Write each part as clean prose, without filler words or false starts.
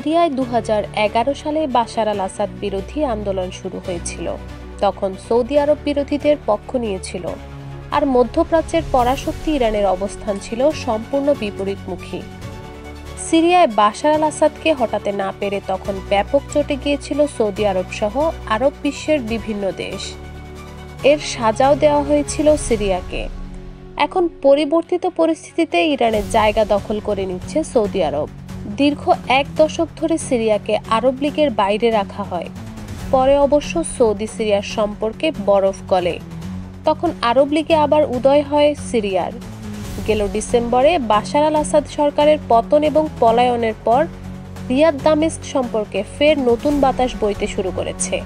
সিরিয়ায় 2011 সালে বাশার আল আসাদ বিরোধী আন্দোলন শুরু হয়েছিল। তখন সৌদি আরব বিরোধীদের পক্ষ নিয়েছিল, আর মধ্যপ্রাচ্যের পরাশক্তি ইরানের অবস্থান ছিল সম্পূর্ণ বিপরীতমুখী। সিরিয়ায় বাশার আল আসাদকে হটাতে না পেরে তখন ব্যাপক চটে গিয়েছিল সৌদি আরব সহ আরব বিশ্বের বিভিন্ন দেশ। এর সাজাও দেওয়া হয়েছিল সিরিয়াকে। এখন পরিবর্তিত পরিস্থিতিতে ইরানের জায়গা দখল করে নিচ্ছে সৌদি আরব। দীর্ঘ 1 দশক ধরে সিরিয়াকে আরব লীগের বাইরে রাখা হয়। পরে অবশ্য সৌদি সিরিয়ার সম্পর্কে বরফ গলে। তখন আরব লীগে আবার উদয় হয় সিরিয়ার। গেল ডিসেম্বরে বাশার আল আসাদ সরকারের পতন এবং পলায়নের পর রিয়াদ দামেস্ক সম্পর্কে ফের নতুন বাতাস বইতে শুরু করেছে।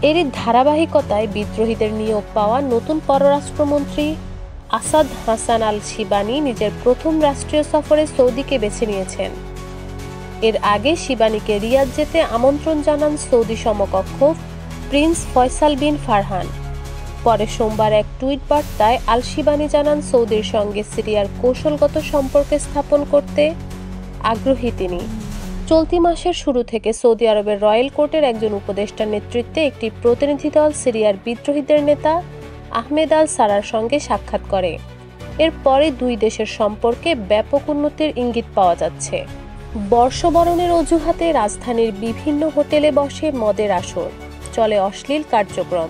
এরই ধারাবাহিকতায় বিদ্রোহীদের নিয়োগ পাওয়া নতুন পররাষ্ট্রমন্ত্রী আসাদ হাসান আল শিবানি নিজের প্রথম রাষ্ট্রীয় সফরে সৌদিকে বেছে নিয়েছেন। এর আগে শিবানিকে রিয়াদ যেতে আমন্ত্রণ জানান সৌদি সমকক্ষ প্রিন্স ফয়সাল বিন ফারহান। পরে সোমবার এক টুইট বার্তায় আল শিবানি জানান সৌদির সঙ্গে সিরিয়ার কৌশলগত সম্পর্ক স্থাপন করতে আগ্রহী তিনি। চলতি মাসের শুরু থেকে সৌদি আরবের রয়্যাল কোর্টের একজন উপদেষ্টার নেতৃত্বে একটি প্রতিনিধি দল সিরিয়ার বিদ্রোহীদের নেতা আহমেদ আল সারার সঙ্গে সাক্ষাৎ করে। এরপরে দুই দেশের সম্পর্কে ব্যাপক উন্নতির ইঙ্গিত পাওয়া যাচ্ছে। বর্ষবরণের অজুহাতে রাজধানীর বিভিন্ন হোটেলে বসে মদের আসর, চলে অশ্লীল কার্যক্রম।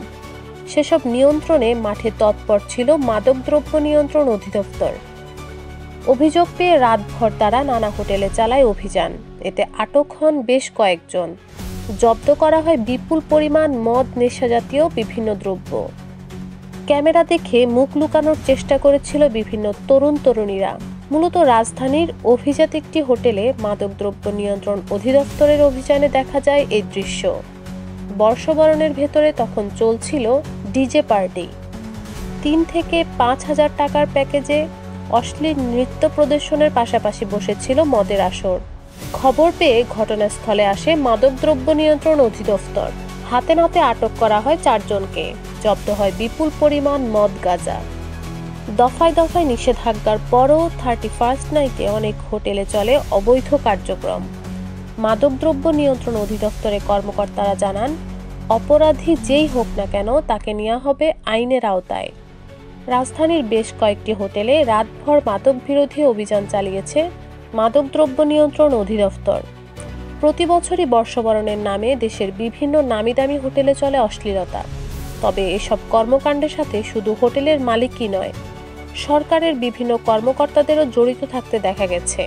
সেসব নিয়ন্ত্রণে মাঠে তৎপর ছিল মাদকদ্রব্য নিয়ন্ত্রণ অধিদপ্তর। অভিযোগ পেয়ে রাতভর তারা নানা হোটেলে চালায় অভিযান। এতে আটক হন বেশ কয়েকজন। জব্দ করা হয় বিপুল পরিমাণ মদ, নেশাজাতীয় বিভিন্ন দ্রব্য। ক্যামেরা দেখে মুখ লুকানোর চেষ্টা করেছিল বিভিন্ন তরুণীরা। মূলত রাজধানীর অভিজাত একটি হোটেলে মাদকদ্রব্য নিয়ন্ত্রণ অধিদপ্তরের অভিযানে দেখা যায় এই দৃশ্য। বর্ষবরণের ভেতরে তখন চলছিল ডিজে পার্টি। 3 থেকে 5,000 টাকার প্যাকেজে অশ্লীল নৃত্য প্রদর্শনের পাশাপাশি বসেছিল মদের আসর। খবর পেয়ে ঘটনাস্থলে আসে মাদকদ্রব্য নিয়ন্ত্রণ অধিদপ্তর। হাতে নাতে আটক করা হয় 4 জনকে। জব্দ হয় বিপুল পরিমাণ মদ, গাঁজা। দফায় দফায় নিষেধাজ্ঞার পরও 31st নাইটে অনেক হোটেলে চলে অবৈধ কার্যক্রম। মাদকদ্রব্য নিয়ন্ত্রণ অধিদপ্তরের কর্মকর্তারা জানান, অপরাধী যেই হোক না কেন তাকে নেওয়া হবে আইনের আওতায়। রাজধানীর বেশ কয়েকটি হোটেলে রাতভর মাদক বিরোধী অভিযান চালিয়েছে মাদকদ্রব্য নিয়ন্ত্রণ অধিদপ্তর। প্রতি বছরই বর্ষবরণের নামে দেশের বিভিন্ন নামিদামি হোটেলে চলে অশ্লীলতা। তবে এসব কর্মকাণ্ডের সাথে শুধু হোটেলের মালিকই নয়, সরকারের বিভিন্ন কর্মকর্তাদেরও জড়িত থাকতে দেখা গেছে।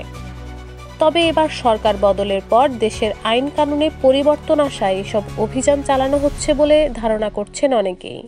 তবে এবার সরকার বদলের পর দেশের আইন কানুনে পরিবর্তন আসায় এসব অভিযান চালানো হচ্ছে বলে ধারণা করছেন অনেকেই।